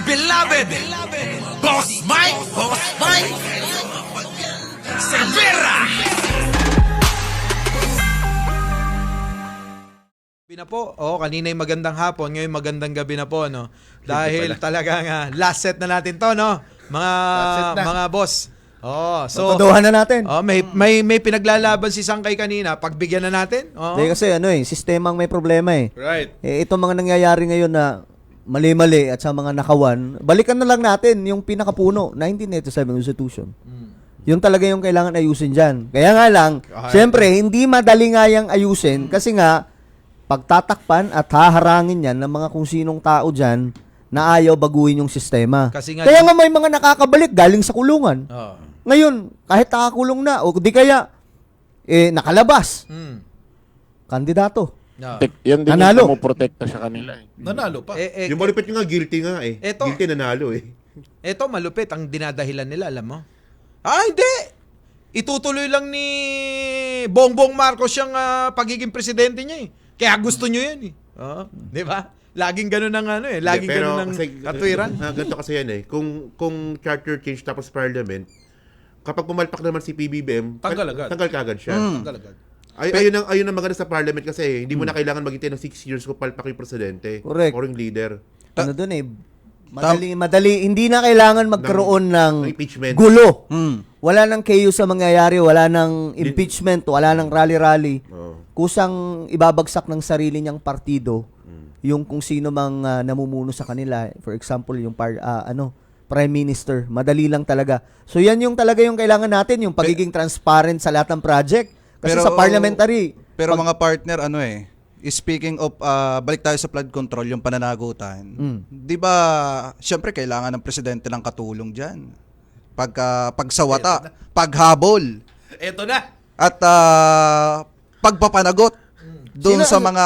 beloved, Boss Mike, Cervera. Gabi na po. Kanina yung magandang hapon, ngayon magandang gabi na po, no? Dahil talagang last set na natin to, no? Mga boss. Tutuduhan na natin. May pinaglalaban si Sangkay kanina, pagbigyan na natin. Hindi kasi sistemang may problema eh. Right. Itong mga nangyayari ngayon na mali-mali at sa mga nakawan, balikan na lang natin yung pinakapuno, 1987 Constitution. Yung talaga yung kailangan ayusin dyan. Kaya nga lang, syempre, hindi madali nga yung ayusin kasi nga, pagtatakpan at haharangin yan ng mga kung sinong tao dyan na ayaw baguhin yung sistema. Kaya nga may mga nakakabalik galing sa kulungan. Ngayon, kahit nakakulong na o di kaya nakalabas, kandidato. Yan din Nanalo. yung protekta sa kanila. Nanalo pa. Yung malupit nga, guilty nga eh. Guilty nanalo eh. Ito malupit ang dinadahilan nila, alam mo? Hindi! Itutuloy lang ni Bongbong Marcos yung pagiging presidente niya eh. Kaya gusto nyo yan eh. Di ba? Laging ganun ang laging ganun ang katwiran. Ganito kasi yan eh. Kung charter change tapos parliament, kapag pumalpak naman si PBBM, Tanggal agad. Tanggal kagad siya. Tanggal agad. Ayun ang maganda sa parliament kasi hindi mo na kailangan maghintay ng 6 years kung palpak yung presidente. Correct. Or yung leader. Ano dun madali, hindi na kailangan magkaroon ng impeachment. gulo. Wala nang chaos sa mangyayari, wala nang impeachment, wala nang rally-rally. Kusang ibabagsak ng sarili niyang partido yung kung sino mang namumuno sa kanila. For example, yung Prime Minister. Madali lang talaga. So yan yung talaga yung kailangan natin, yung pagiging transparent sa lahat ng project. Kasi sa parliamentary. Pero mga partner, speaking of, balik tayo sa flood control, yung pananagutan. Di ba, syempre kailangan ng presidente ng katulong dyan. Pagsawata, paghabol. Eto na. At pagpapanagot doon sa mga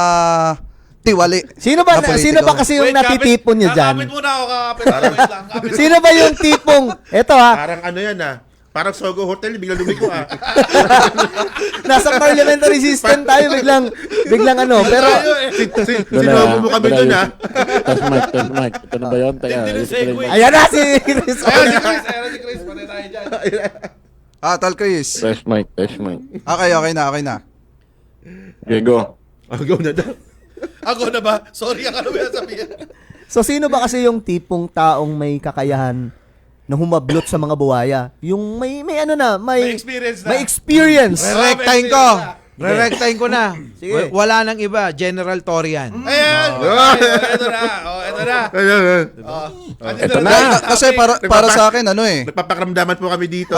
tiwali. Sino ba kasi yung natitipon niyo dyan? Kakapit muna ako, wait lang. Sino ba yung tipong, eto Parang yan parang Sogo Hotel, biglang lumiko nasa parliamentary system tayo, biglang pero, sinubo mo kami doon Test mic. Ito na ba yun? ayan na si Chris. Ayan si Chris, patay tayo dyan. Tal Chris. Test mic. Okay na. Okay, go. Go na daw. Ako na ba? Sorry, ano ba yung sabihin? So, sino ba kasi yung tipong taong may kakayahan na humablot sa mga buwaya? Yung may experience na. May experience. Re-rectine ko na. Sige. Wala nang iba, General Torian. Ayan! Ito na. Ito na. Kasi para sa akin, Nagpapakaramdaman po kami dito.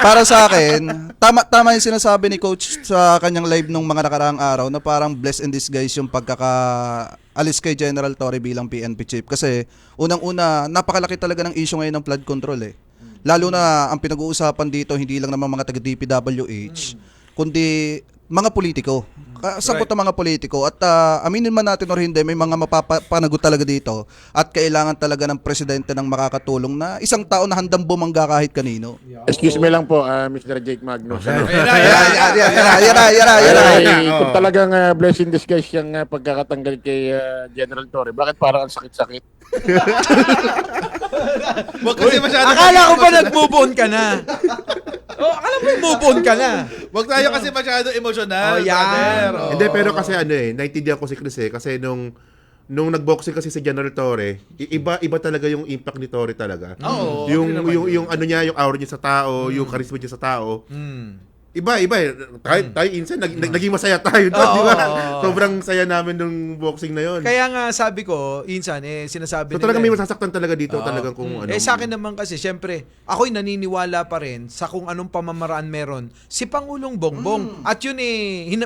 para sa akin, tama yung sinasabi ni Coach sa kanyang live nung mga nakaraang araw na parang bless in disguise yung pagkakaalis kay General Torre bilang PNP chief. Kasi unang-una, napakalaki talaga ng issue ngayon ng flood control eh. Lalo na ang pinag-uusapan dito, hindi lang naman mga taga-DPWH, kundi mga politiko. Sagot ng mga politiko. At aminin man natin or hindi, may mga mapapanagot talaga dito. At kailangan talaga ng presidente ng makakatulong na isang tao na handang bumangga kahit kanino. Excuse me lang po, Mr. Jake Magnus. Yan na. Kung talagang blessing disguise yung pagkakatanggal kay General Torre, bakit parang ang sakit-sakit? Wag kasi masyado. Akala ko ba nag-move on ka na? Akala mo move on ka na? Wag tayo kasi masyado emotional. Yan. Hindi, pero kasi naintindihan ko si Chris kasi nung nagboxing kasi si General Torre, iba talaga yung impact ni Torre talaga. Yung yung aura niya sa tao, yung charisma niya sa tao. Iba. Tayo insan, naging masaya tayo doon, di ba? Sobrang saya namin nung boxing na yon. Kaya nga sabi ko, insan, sinasabi So talagang may masasaktan talaga dito, talagang kung ano. sa akin naman kasi, syempre, ako'y naniniwala pa rin sa kung anong pamamaraan meron si Pangulong Bongbong. At yun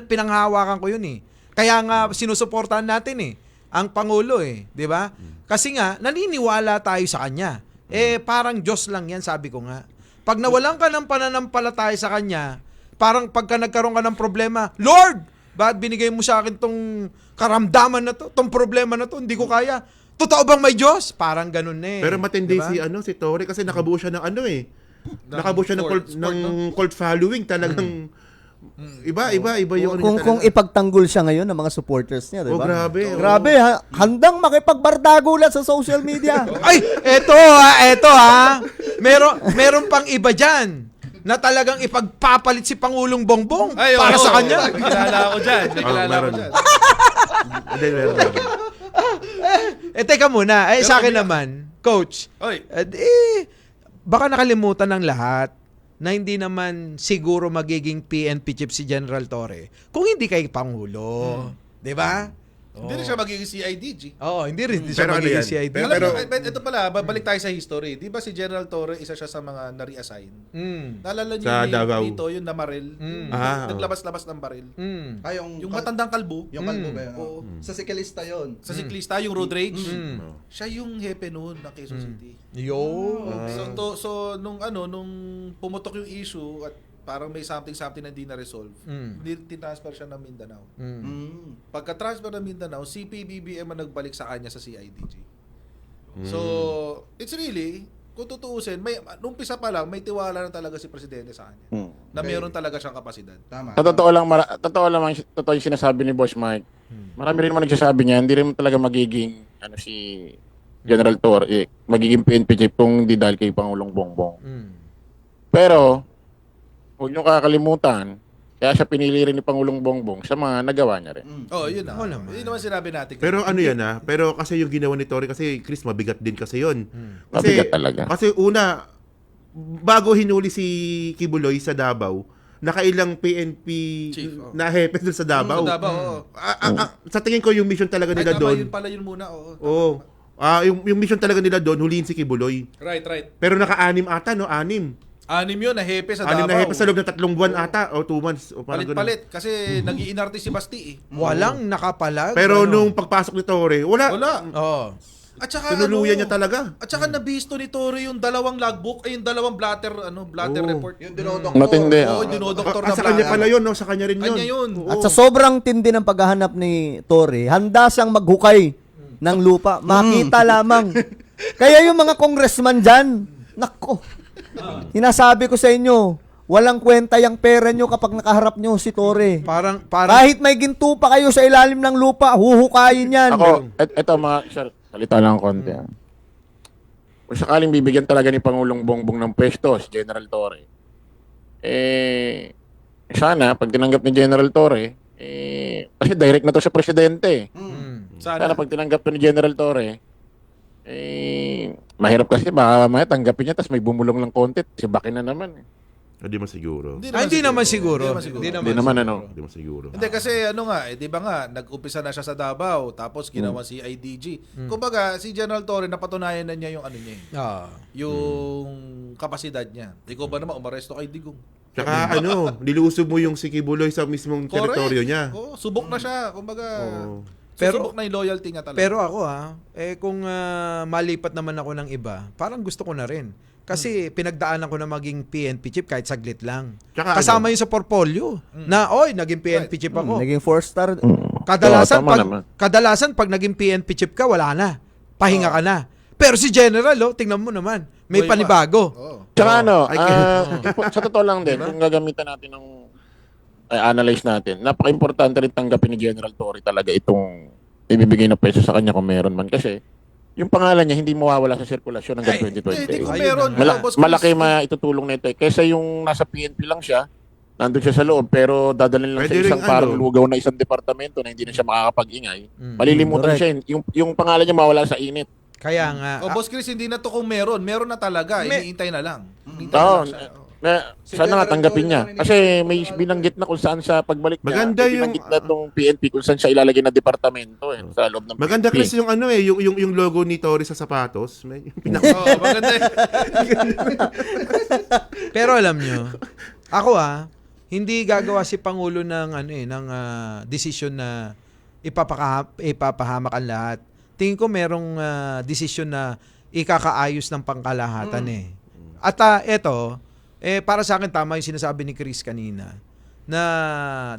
pinanghawakan ko yun Kaya nga sinusuportahan natin ang Pangulo di ba? Kasi nga, naniniwala tayo sa kanya. Parang Diyos lang yan, sabi ko nga. Pag nawalan ka ng pananampalataya sa kanya, parang pagka nagkaroon ka ng problema, Lord, bakit binigay mo sa akin tong karamdaman na to, tong problema na to, hindi ko kaya. Totoo bang may Diyos? Parang ganun Pero matindi diba? si Torre kasi nakabuo siya ng nakabuo siya ng cult following talagang Iba yung ano Kung niya talaga. ipagtanggol siya ngayon ng mga supporters niya, di Oh, ba? grabe. Grabe, handang makipagbardagulan sa social media. Ay, eto ha. Meron pang iba dyan na talagang ipagpapalit si Pangulong Bongbong Ay, para oo. sa kanya. May kilala ako dyan. May kilala ako meron. dyan. Hindi, meron. Teka muna. Sa akin naman, Coach, Oy, baka nakalimutan ng lahat na hindi naman siguro magiging PNP chief si General Torre kung hindi kay Pangulo. 'Di ba? hindi rin siya magiging CIDG. Oo, hindi rin siya Pero ano magiging yan? CID. Pero- Ito pala, babalik tayo sa history. Di ba si General Torre, isa siya sa mga na-reassign? Naalala niyo Sa yung Davao. dito, yung namaril? Yung Ah, naglabas-labas ng baril? Yung matandang kalbo? Yung kalbo ba yun? Oo. Sa sikalista yun. Sa siklista, yung road rage? Siya yung hepe noon ng Quezon City. Yo. So nung pumutok yung issue at parang may something na hindi na-resolve, tinransfer siya ng Mindanao. Pagka-transfer ng Mindanao, CPBBM ang nagbalik sa kanya sa CIDG. So, it's really, kung tutuusin, nung umpisa pa lang, may tiwala na talaga si Presidente sa kanya. Na meron talaga siyang kapasidad. Tama. Sa totoo yung sinasabi ni Boss Mike. Marami rin naman nagsasabi niya, hindi rin talaga magiging si General Torre, magiging PNP chief kung hindi dahil kay Pangulong Bongbong. Pero, huwag niyo kakalimutan, kaya siya pinili rin ni Pangulong Bongbong sa mga nagawa niya rin. Yun na. Yun naman sinabi natin. Pero ano yan pero kasi yung ginawa ni Torre kasi Chris mabigat din kasi yun. Mabigat talaga. Kasi una, bago hinuli si Kibuloy sa Davao, nakailang PNP Chief, na hepe doon sa Davao. Sa Davao, oo. Sa tingin ko yung mission talaga Ay, nila tama, doon. yun pala yun muna. Oo. Oo. Yung mission talaga nila doon, huliin si Kibuloy. Right. Pero naka-anim ata, no? Anim. Anim yun na hepe sa Anim Davao. na hepe sa loob ng 3 buwan ata, o 2 months. O parang ganun. Palit-palit. Kasi nag-iinarte si Basti eh. Walang nakapalag. Pero ano? nung pagpasok ni Torre, wala. Oo. At saka Tinuluyan niya talaga. At saka nabisto ni Torre yung dalawang logbook, yung dalawang blatter report. Yung dinodoktor. Matindi. Oo, oh. dinodoktor Sa kanya pala yun, no? Sa kanya rin yun. Kanya yun. Oo. At sa sobrang tindi ng paghahanap ni Torre, handa siyang maghukay ng lupa. Makita lamang. Kaya yung mga congressman dyan, nako, sinasabi ko sa inyo, walang kwenta yung pera nyo kapag nakaharap nyo si Torre. Parang Kahit may ginto pa kayo sa ilalim ng lupa, huhukayin yan. Ako, eto mga, sir, salita lang konti. Kung sakaling bibigyan talaga ni Pangulong Bongbong ng pwesto si General Torre, sana, pag tinanggap ni General Torre, kasi direct na to sa presidente. Sana pag tinanggap to ni General Torre, mahirap kasi, baka mamaya tanggapin niya, tapos may bumulong lang konti, si Bakin na naman. Hindi mo siguro. hindi naman siguro. Hindi Hindi naman, ano. Hindi mo siguro. Hindi kasi di ba nga, nag-umpisa na siya sa Davao, tapos ginawa si IDG. Kumbaga, si General Torre, napatunayan na niya yung niya yung kapasidad niya. Ikaw ba naman, umaresto kay Digong? Tsaka nilusob mo yung si Kibuloy sa mismong teritoryo niya. Oo, subok na siya. Kumbaga, Pero- subok na yung loyalty niya talaga. Pero ako kung malipat naman ako ng iba, parang gusto ko na rin. Kasi pinagdaanan ko na maging PNP chief kahit saglit lang. Tsaka Kasama yun sa portfolio na, naging PNP chief ako. Naging 4-star. Kadalasan, Tama naman. pag naging PNP chief ka, wala na. Pahinga ka na. Pero si General, tingnan mo naman, may Buhay pa. panibago. Oo. Tsaka sa totoo lang din, kung gagamitan natin ng analyze natin, napaka-importante rin tanggapin ni General Torre talaga itong ibibigay na peso sa kanya kung meron man. Kasi yung pangalan niya hindi mawawala sa sirkulasyon hanggang Hindi, 2028. kung meron. Boss Chris, Malaki maitutulong nito eh. Kaysa yung nasa PNP lang siya, nandun siya sa loob, pero dadalhin lang Pwede sa isang ring parang lugaw na isang departamento na hindi na siya makakapag-ingay. Malilimutan Correct. siya. Yung pangalan niya mawala sa init. Kaya nga, Boss Chris, hindi na to kung meron. Meron na talaga. Iniintay na lang. Iniintay Oo. na lang siya. Sana nga tanggapin niya. Kasi may binanggit na kung saan sa pagbalik niya. Maganda may yung- binanggit na itong PNP kung saan siya ilalagay na departamento sa loob ng Maganda PNP. Chris yung yung logo ni Torre sa sapatos. May Oo, maganda. pero alam nyo, ako hindi gagawa si Pangulo ng desisyon na ipapahamak ang lahat. Tingin ko merong desisyon na ikakaayos ng pangkalahatan At eto, para sa akin tama yung sinasabi ni Chris kanina na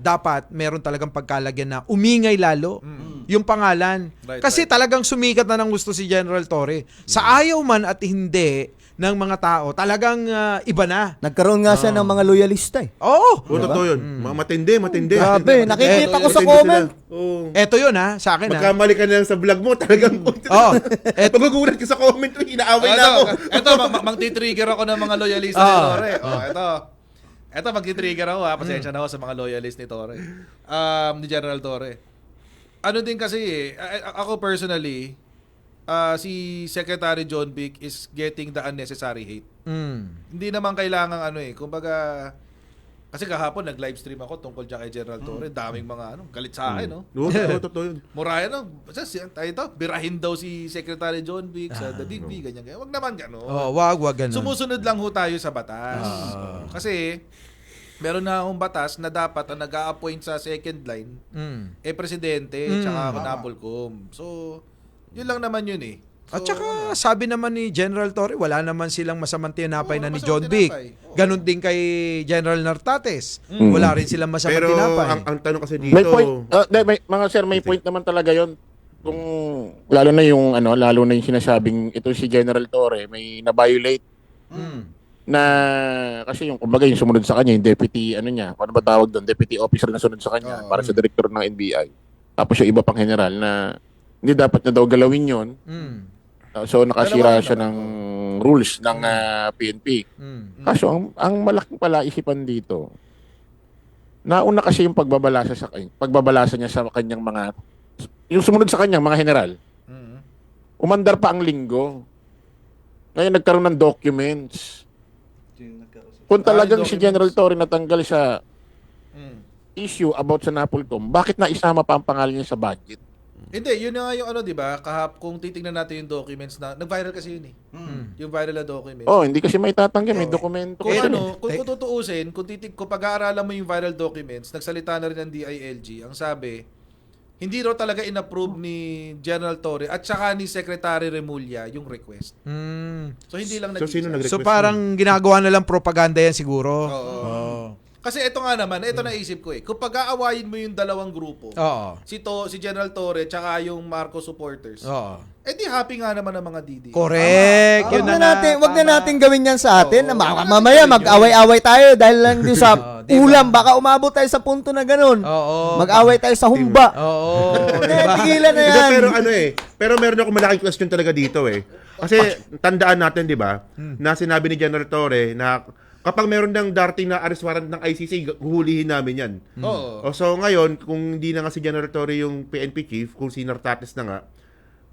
dapat meron talagang pagkalagyan na umingay lalo yung pangalan. Right, Kasi talagang sumikat na ng gusto si General Torre. Sa ayaw man at hindi, ng mga tao, talagang iba na. Nagkaroon nga siya ng mga loyalista eh. Oo. Oo, totoo yun. Matindi. Grabe, nakikita ko sa Matindi comment. sila. Oo. Eto yun sa akin Magkamali ka na lang sa vlog mo, talagang Oo. magugulat ka sa comment, inaaway na ako. Ito, magti-trigger ako ng mga loyalista ni Tore. Ito, magti-trigger ako Pasensya na ako sa mga loyalist ni Tore. Ni General Tore. Ano din kasi ako personally, si Secretary John Vic is getting the unnecessary hate. Hindi naman kailangan kumbaga, kasi kahapon nag-live stream ako tungkol dyan kay General Torre. Daming mga galit sa akin, no? Oo, totoo yun. Muraya, no? Birahin daw si Secretary John Vic sa DIGV, ganyan. Wag naman gano'n. wag ganun. Sumusunod lang ho tayo sa batas. Kasi, meron na akong batas na dapat ang nag-a-appoint sa second line, presidente, tsaka Napolcom. So, yun lang naman yun eh. So, At saka sabi naman ni General Torre, wala naman silang masamang tinapay na ni masamang John Vic. tinapay. Ganon din kay General Nartates. Wala rin silang masamang Pero tinapay. ang tanong kasi dito, May point, mga sir, may point naman talaga yon. Kung lalo na yung sinasabing ito si General Torre may na-violate na kasi yung kumbaga yung sumunod sa kanya, yung deputy niya, ano ba tawag doon, deputy officer na sunod sa kanya para sa director ng NBI. Tapos yung iba pang general na hindi dapat na daw galawin yon. So nakasira siya ng rules ng PNP. Kaso ang malaking palaisipan dito, nauna kasi yung pagbabalasa niya sa kanyang mga yung sumunod sa kanyang mga general. Umandar pa ang linggo. Ngayon nagkaroon ng documents. Kung talagang si General Torre natanggal sa issue about sa Napolcom, bakit na isama pa ang pangalan niya sa budget? Hindi, yun na nga yung di ba? Kung titingnan natin yung documents na, nag-viral kasi yun eh. Yung viral na documents. Hindi kasi may tatanggal, may dokumento. Kung kung tutuusin, kung pag-aaralan mo yung viral documents, nagsalita na rin ng DILG, ang sabi, hindi raw talaga in-approve ni General Torre at saka ni Secretary Remulla yung request. So hindi lang sino nag-request? So parang ginagawa na lang propaganda yan siguro. Oo. Kasi ito nga naman, ito naisip ko eh. Kung pag-aawayin mo yung dalawang grupo, Oo. si General Torre tsaka yung Marcos supporters, Oo. di happy nga naman ang mga DD. Correct. Wag Yun na natin gawin yan sa atin. Oo. Mamaya mag-away-away tayo dahil lang din sa ulam. Baka umabot tayo sa punto na ganun. Oo. Mag-away tayo sa humba. Oo. Tigilan na yan. Pero pero meron ako malaking question talaga dito eh. Kasi tandaan natin, 'di ba, na sinabi ni General Torre na kapag meron ng darting na arrest warrant ng ICC, huhulihin namin 'yan. Oo. So ngayon, kung hindi na nga si General Torre yung PNP chief, kung si Nartates na nga,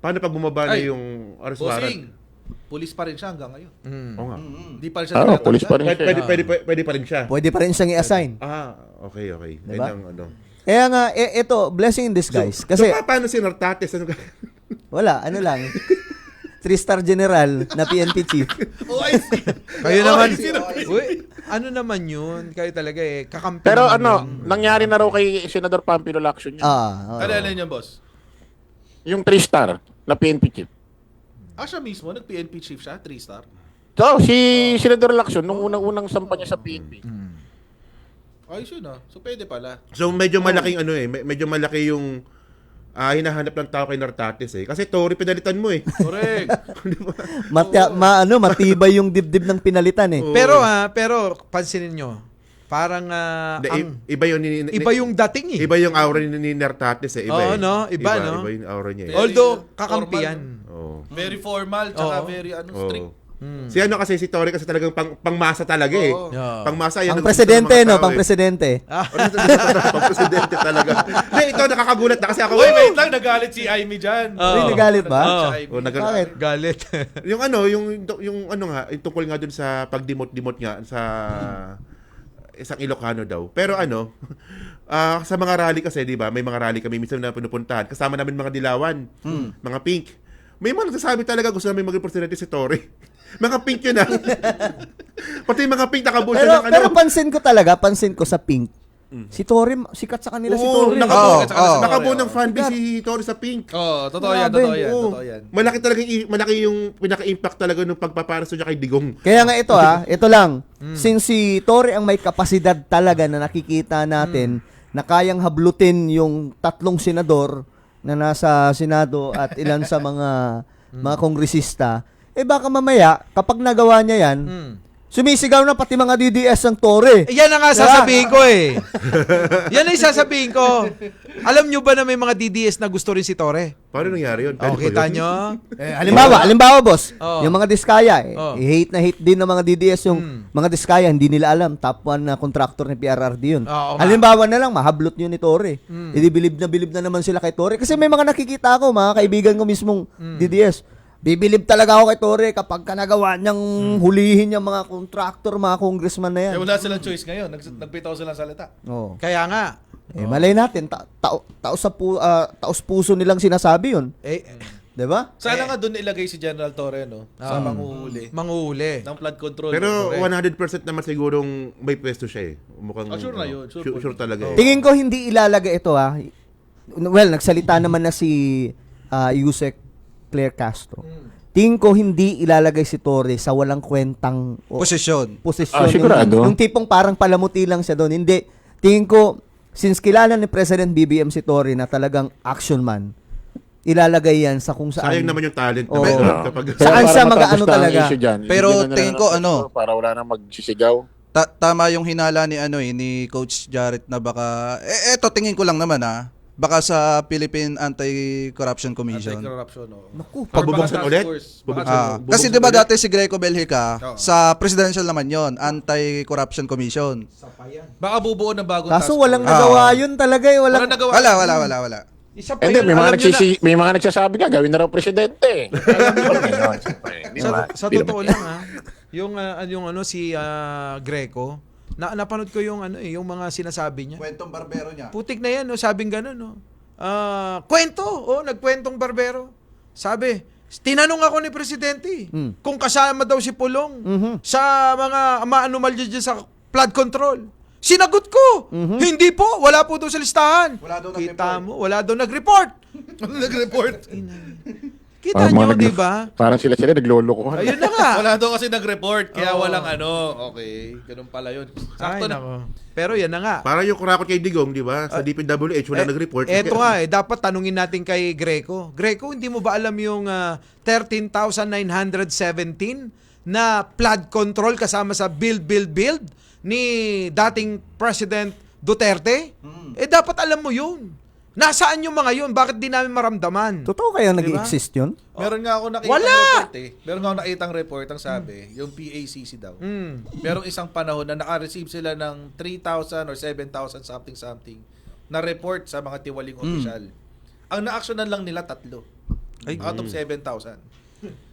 paano pag bumaba na yung arrest warrant? Bossing, pulis pa rin siya hanggang ngayon. Oo nga. Hindi pa rin siya tinatanggal. Police pa rin siya. Pwede pa rin siya. Pwede pa rin siyang i-assign. Okay. Diba? Ayun ang Kaya nga, ito, blessing in disguise. Kasi, paano si Nartates? wala, lang. 3-star general na PNP chief. Kayo naman. Uy, ano naman yun? Kayo talaga kakampi Pero naman yun. nangyari na raw kay Senador Pampilo Lacson yun. Ano yun, boss? Yung 3-star na PNP chief. Siya mismo, nag-PNP chief siya, 3-star. So, si Senador Lacson, nung unang sampa niya sa PNP. Ayos yun So pwede pala. So medyo malaking medyo malaki yung hinahanap ng tao kay Nartates eh. Kasi Tory pinalitan mo eh. Correct. Matibay yung dibdib ng pinalitan eh. Pero pansinin nyo, parang Iba yung dating eh. Iba yung aura ni Nartates eh. Iba Oo, no? Iba, no? Iba yung aura niya eh. Although, kakampi yan. Oo. Very formal, tsaka very strict. Si kasi si Tory kasi talagang pangmasa talaga eh. Pangmasa yan. Pang presidente, no? Pang presidente. Pang-presidente talaga. Hindi, ito nakakagulat na kasi ako. Wait lang, nagalit si Amy dyan. Uy, nagalit ba? Bakit? Galit. yung tungkol nga dun sa pagdimot-dimot nga sa isang Ilocano daw. Pero sa mga rally kasi, di ba, may mga rally kami minsan na pinupuntahan. Kasama namin mga dilawan, mga pink. May mga nagsasabi talaga gusto namin maging presidente si Tory. Mga pink yun Pati mga pink nakabulsa ng Pero pansin ko sa pink. Si Tory, sikat sa kanila si Tory. Nakabuo ng fanbase si Tory sa pink. Totoo yan. Malaki yung pinaka-impact talaga ng pagpaparaso niya kay Digong. Kaya nga ito lang. Since si Tory ang may kapasidad talaga na nakikita natin na kayang hablutin yung 3 senador na nasa Senado at ilan sa mga kongresista, Eh baka mamaya, kapag nagawa niya yan, sumisigaw na pati mga DDS ng Tore. Yan ang nga sasabihin ko eh. Yan ang sasabihin ko. Alam nyo ba na may mga DDS na gusto rin si Tore? Paano nangyari yun? Oh, Pwede kita ba yun? nyo? Halimbawa, boss, Oh. yung mga Diskaya, Oh. hate na hate din ng mga DDS yung mga Diskaya, hindi nila alam, top 1 na contractor ni PRRD yun. Oo nga. Halimbawa na lang, mahablot yun ni Tore. Bilib na naman sila kay Tore. Kasi may mga nakikita ako, mga kaibigan ko mismong DDS. Bibilib talaga ako kay Tore kapag ka nagawa niyang hulihin yung mga contractor, mga congressman na yan. Eh, wala silang choice ngayon. Nagbitaw silang salita. Oh. Kaya nga. Malay natin, taos puso nilang sinasabi yun. Eh, 'Di ba? Sana nga doon ilagay si General Torre, no? Sa manghuhuli manguhuli. ng flood control. Pero Torre. 100% naman sigurong may pwesto siya eh. Mukhang, Sure na yun. Sure talaga eh. Tingin ko hindi ilalagay ito Well, nagsalita naman na si Yusek Claire Castro. Tingin ko hindi ilalagay si Torre sa walang kwentang Posisyon. posisyon. Sigurado? Yung tipong parang palamuti lang siya doon. Hindi. Tingin ko, since kilala ni President BBM si Torre na talagang action man, ilalagay yan sa kung saan. Sayang naman yung talent Oo. naman. Kapag, Saan Para siya matapos mag-ano na ang talaga? issue dyan. Pero Bigyan na tingin lang ko, ng ano, para wala nang magsisigaw. Tama yung hinala ni ni Coach Jarrett na baka eto tingin ko lang naman baka sa Philippine Anti-Corruption Commission. Anti-corruption, no? Naku, Pabubuksan Baka ulit? task force. Bubuksan- Kasi bubuksan 'di ba ulit? dati si Greco Belhica sa presidential naman 'yon, Anti-Corruption Commission. Baka bubuo ng bagong kaso task walang force. nagawa yun talaga eh. Walang Walang, nagawa. Wala. Isa pa Hindi, yun, alam nyo na. may mga nagsasabi ka, gawin na raw presidente. Sa totoo lang yung ano si Greco, napanood ko yung yung mga sinasabi niya. Kwentong barbero niya. Putik na yan, no, sabing gano'n, no. Kwento, nagkwentong barbero. Sabi, tinanong ako ni Presidente kung kasama daw si Pulong sa mga anomalya dyan sa flood control. Sinagot ko, hindi po, wala po daw sa listahan. Wala daw Kita mo, wala daw nag-report. Nag-report. Kita nyo, di ba? Parang sila naglolokohan. Ayun na nga. Wala daw kasi nag-report, kaya Oo. walang Okay, ganun pala yun. Ay, Sakto na. nako. Pero yan na nga. Parang yung kurakot kay Digong, di ba? Sa DPWH, wala nag-report. Eto nga dapat tanungin natin kay Greco. Greco, hindi mo ba alam yung 13,917 na flood control kasama sa build ni dating President Duterte? Dapat alam mo yun. Nasaan yung mga yun? Bakit di namin maramdaman? totoo kaya Diba? nag-exist yun? Meron nga ako nakita Wala! report Meron nga ako nakitang report ang sabi, yung PACC daw. Mm. Merong isang panahon na naka-receive sila ng 3,000 or 7,000 something na report sa mga tiwaling opisyal. Ang na-actionan lang nila 3 out of 7,000.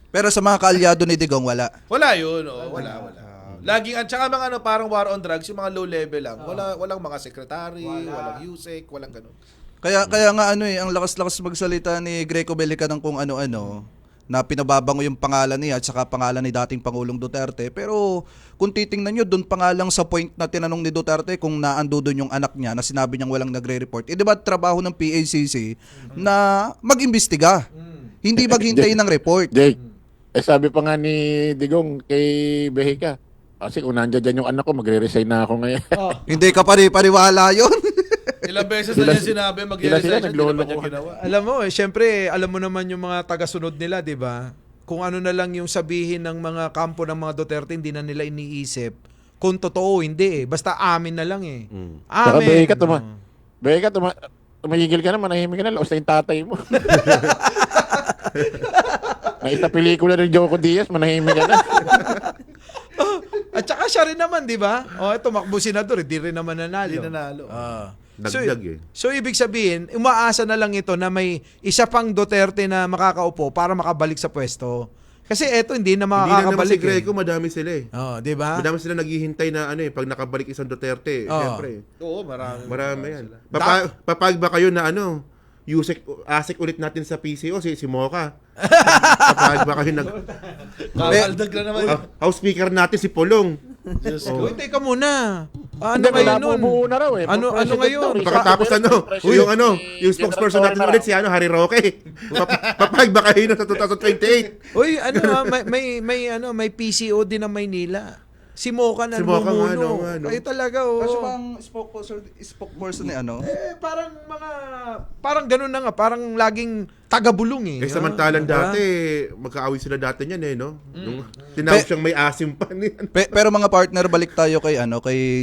Pero sa mga kaalyado ni Digong wala. Wala yun, wala. Laging at saka mga parang war on drugs, yung mga low level lang. Walang mga secretary, walang USEC, walang ganun. Kaya nga ang lakas-lakas magsalita ni Greco Belhica ng kung ano-ano na pinababango yung pangalan niya at saka pangalan ni dating Pangulong Duterte. Pero kung titingnan nyo, doon pa nga lang sa point na tinanong ni Duterte kung naando doon yung anak niya na sinabi niyang walang nagre-report. Di ba trabaho ng PACC na mag-imbestiga? Hindi maghintay ng report. Jake, sabi pa nga ni Digong kay Behica, kasi kung nandiyan dyan yung anak ko, magre-resign na ako ngayon. Hindi ka paniwala yun. Ilang beses na niya sinabi mag-resign, hindi naman niya ginawa. Alam mo, syempre, alam mo naman yung mga tagasunod nila, di ba? Kung ano na lang yung sabihin ng mga kampo ng mga Duterte, hindi na nila iniisip. Kung totoo, hindi eh. Basta amin na lang eh. Saka Amin. Behica, tumahigil ka na, manahimik ka na, laos na yung tatay mo. Nakita pelikula ng Joko Diaz, manahimik ka na. At saka siya rin naman, di ba? Tumakbo senador, hindi rin naman nanalo. Hindi nanalo. Dagdag eh. So, ibig sabihin, umaasa na lang ito na may isa pang Duterte na makakaupo para makabalik sa pwesto. Kasi eto, hindi na Hindi na naman makakabalik. si Greco, madami sila eh. Di ba? Madami sila naghihintay na pag nakabalik isang Duterte. Siyempre. Oo, marami. Marami yan. Papayag ba kayo na ASIC ulit natin sa PCO, si Mocha? Papayag ba kayo Kakaldag na naman. House Speaker natin si Pulong? Diyos ko. Uy, teka muna. Ano Hindi, ngayon nun? nabubuo na raw eh. Ano President ngayon? daw, Pagkatapos yung spokesperson natin ulit si Harry Roque. Papayag ba kayo na sa 2028? Uy, may PCO din ng Maynila. Si Mocha na Si Mocha nga, namumuno. ano. Kayo talaga, Kasi bang spokesperson ni ano? parang ganun na nga. Parang laging taga-bulong eh. Samantalang Diba? dati, magkaaway sila dati niyan no? Nung tinawag siyang may asim pa niyan. Pero mga partner, balik tayo kay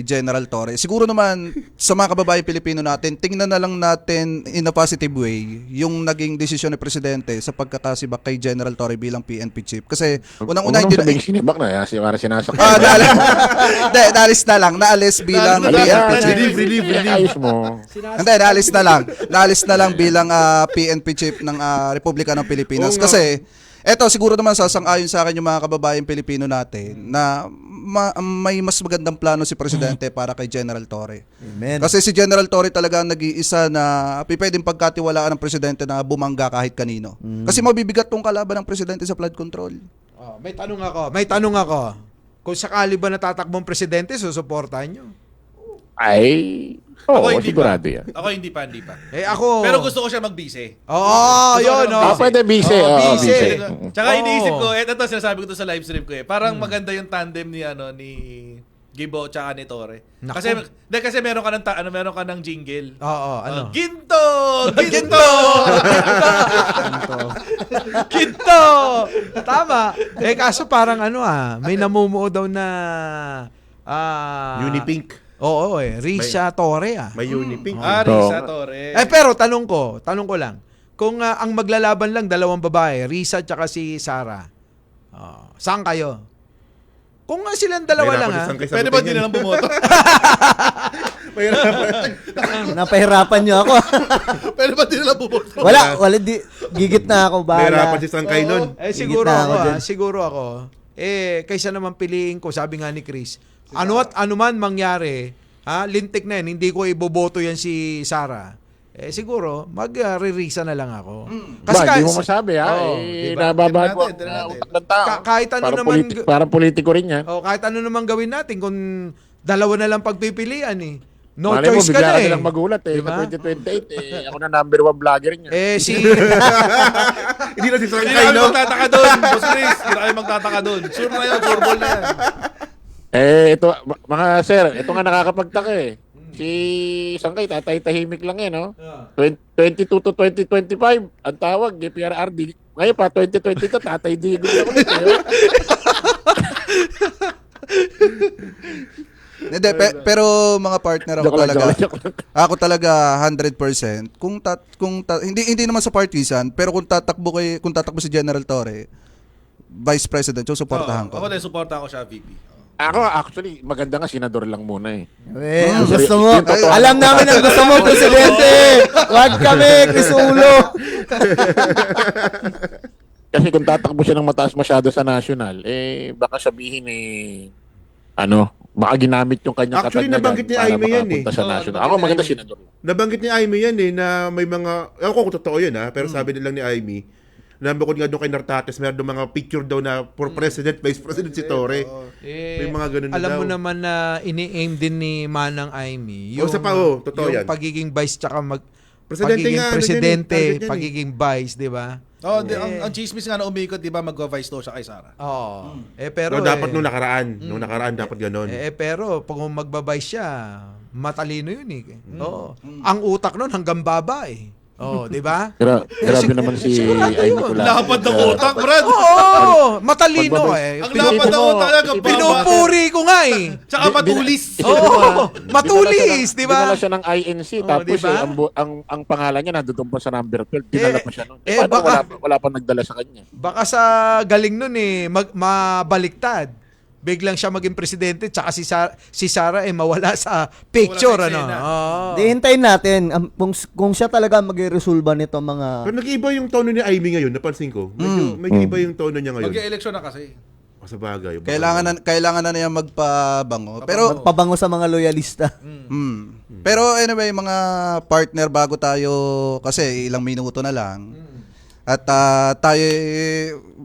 General Torre. Siguro naman sa mga kababayan Pilipino natin, tingnan na lang natin in a positive way yung naging desisyon ni Presidente sa pagkakasibak kay General Torre bilang PNP chief. Kasi unang-una hindi sabihin sinibak na, para sinasaktan. naalis na lang, naalis bilang PNP chief. Ayos mo. Hindi, naalis na lang bilang PNP chief ng Republika ng Pilipinas. Kasi eto, siguro naman sasang-ayon sa akin yung mga kababayan Pilipino natin na may mas magandang plano si Presidente para kay General Torre. Amen. Kasi si General Torre talaga ang nag-iisa na pwedeng pagkatiwalaan ng Presidente na bumangga kahit kanino. Kasi mabibigat tong kalaban ng Presidente sa flood control. Oh, may tanong ako. Kung sakali ba natatakbong presidente, susuportahan nyo? Ay, sigurado yan. Ako hindi pa. Ako... Pero gusto ko siya mag-bise. Oo, yun. Pwede bise. bise. Tsaka Oo. iniisip ko, ito sinasabi ko to sa live stream ko parang maganda yung tandem ni Gibo tsaka ni Torre. Nako. Kasi meron ka ng meron ka ng jingle. Oo, ano? Ginto! Kinto! Tama. Kaso parang may namumuo daw na... Unipink. Oo, Risa Torre May Unipink. Risa Torre. Pero tanong ko lang. Kung ang maglalaban lang dalawang babae, Risa at si Sarah. Saan kayo? Kung nga silang dalawa lang Pwede ba di na lang bumoto? Napahirapan niyo ako. Pwede ba di na lang bumoto? wala, gigit na ako, May bahala. rapat si Sangkay nun. Siguro Gitna ako, ako dyan. siguro ako. Kaysa naman piliin ko, sabi nga ni Chris, ano man mangyari, lintik na yan, hindi ko iboboto yan si Sarah. Siguro, mag-rerisa na lang ako. Hindi mo masabi, diba? Nababad mo Tignan ang natin. utak ng tao. Kahit ano naman... Parang politiko rin yan. kahit ano naman gawin natin, kung dalawa na lang pagpipilian eh. No Malay mo, choice ka bigla na ka silang magulat Diba? Sa 2028, ako na number 1 vlogger niya. Hindi na si Hindi Sangkay, na kayo no? magtataka doon, Boss Chris. Hindi na kayo magtataka doon. Sure na yun, sure ball na yan. Ito, mga sir, ito nga nakakapagtaka Si Sangkay, tatay-tahimik lang yan, no? 22 to 2025, ang tawag, PRRD. Ngayon pa, 2022, tatay digo na ulit. Hindi, pero mga partner ako talaga 100% hindi naman sa partisan, pero kung tatakbo si General Torre, Vice President, susuportahan ko. Ako din, supportahan ko siya, VP. Ako, actually, maganda nga, senador lang muna Ang gusto mo. Yung totoo. Alam namin ang gusto mo, Presidente. Wag kami, Krisulo. Kasi kung tatakbo siya ng mataas masyado sa national, baka sabihin baka ginamit yung kanyang Actually, katanyagan nabanggit ni para Aimee yan makapunta sa national. Ako, nabanggit ni maganda Aimee. senador. Nabanggit ni Aimee yan na may mga, ewan ko kung totoo yun pero sabi nilang ni Aimee, na bukod nga doon kay Nartates, meron doon mga picture daw na for president, vice president si Torre. May mga ganun alam daw. mo naman na ini-aim din ni Manang Aimee. Totoo yung yan. pagiging vice tsaka Presidente pagiging nga, presidente, target yan pagiging vice, di ba? Ang chismis nga na umikot, di ba, mag-vice daw siya kay Sarah. Oo. Pero dapat nung nakaraan dapat ganun. pero pag magbabice siya, matalino yun eh. Oo. Ang utak nun hanggang baba eh. Oh, di ba? Grabe naman si Aimee Colazo. Lapad ng utak, Brad. Oo, matalino eh. Ang lapad ng utak talaga. Pinupuri ko nga eh. Tsaka matulis. Oo, matulis, di ba? Dinala siya ng INC, tapos diba? ang pangalan niya nandun pa sa number 12. Dinala pa siya nun. Wala pa nagdala sa kanya. Baka sa galing nun eh, mabaliktad. Biglang siya maging presidente tsaka si Sarah mawala sa picture Wala sa ano. eksena. Oo. Di hintayin natin kung siya talaga mag-resolve nito mga... Pero nag-iiba yung tono ni Aimee ngayon, napansin ko. Medyo iba yung tono niya ngayon. Mag-eleksyon na kasi. Sa bagay. Kailangan na niya magpabango. Pero Pabango sa mga loyalista. Pero anyway, mga partner, bago tayo, kasi ilang minuto na lang, at tayo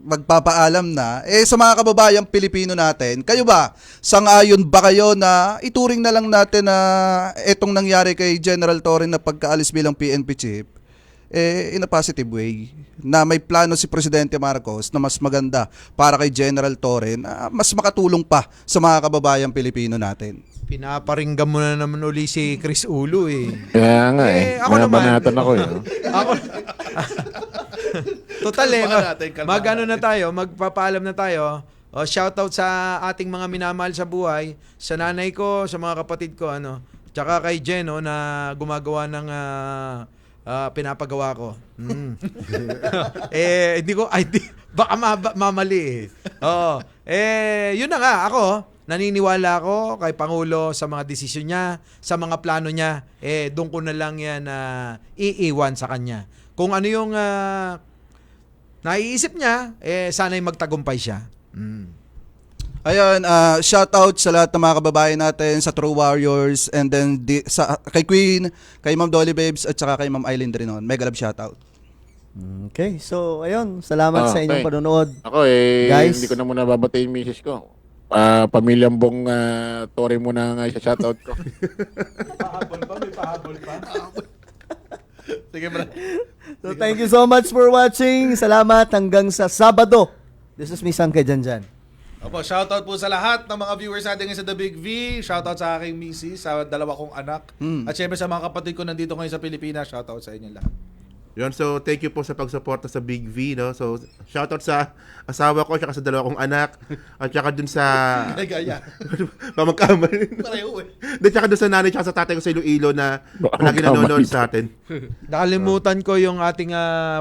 magpapaalam na, sa mga kababayang Pilipino natin, kayo ba, sang-ayon ba kayo na ituring na lang natin na etong nangyari kay General Torre na pagkaalis bilang PNP chief, in a positive way, na may plano si Presidente Marcos na mas maganda para kay General Torre na mas makatulong pa sa mga kababayang Pilipino natin? Pinaparinggan mo na naman uli si Chris Ulo eh. Kaya nga Ako naman. Binabanatan ako Ako, Total Kalmahan natin, kalmahan mag-ano na natin. tayo, magpapaalam na tayo. O, shoutout sa ating mga minamahal sa buhay, sa nanay ko, sa mga kapatid ko, tsaka kay Jeno na gumagawa ng pinapagawa ko. Hindi ko, baka mamali eh. Oo. Yun na nga, ako, naniniwala ako kay Pangulo sa mga desisyon niya, sa mga plano niya, doon ko na lang yan iiwan sa kanya. Kung ano yung naiisip niya, sana'y magtagumpay siya. Ayun, shout out sa lahat ng mga kababayan natin sa True Warriors and then kay Queen, kay Ma'am Dolly Babes at saka kay Ma'am Eileen Drinon. Mega love shout out. Okay, so ayun, salamat sa inyong Okay. panonood. Ako Guys. hindi ko na muna babatiin yung misis ko. Pamilyang Bong Torre muna nga sa shoutout ko. Sige, bro. So thank you so much for watching. Salamat hanggang sa Sabado. This is Miss Angke Janjan. Opo, shoutout po sa lahat ng mga viewers natin ngayon sa The Big V. Shoutout sa aking misis, sa dalawa kong anak. At syempre sa mga kapatid ko nandito ngayon sa Pilipinas. Shoutout sa inyo lahat. Yun, so thank you po sa pagsuporta sa Big V, no? So shoutout sa asawa ko, tsaka sa dalawa kong anak, at tsaka dun sa Ay, gaya. pamagkamali. Pareho eh. Tsaka dun sa nanay, tsaka sa tatay ko sa Iloilo na lagi nanonood sa atin. Nakalimutan ko yung ating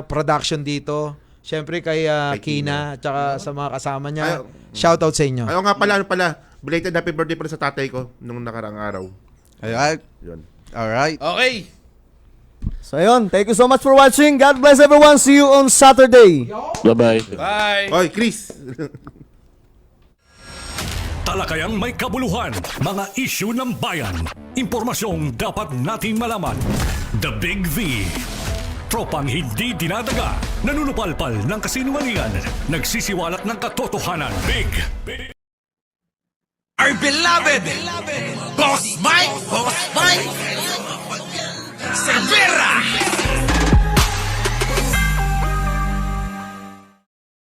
production dito. Siyempre kay Kina, tsaka sa mga kasama niya. Shoutout sa inyo. Ayaw nga pala, belated happy birthday pa rin sa tatay ko nung nakaraang araw. Alright. Yun. Alright. Okay. So ayun, thank you so much for watching. God bless everyone. See you on Saturday. Bye-bye. Bye. Oy, Chris! Talakayang may kabuluhan, mga isyu ng bayan, impormasyong dapat nating malaman. The Big V. Tropang hindi dinadaga, nanunupalpal ng kasinungalingan, nagsisiwalat ng katotohanan. Big Our beloved Boss Mike Cervera.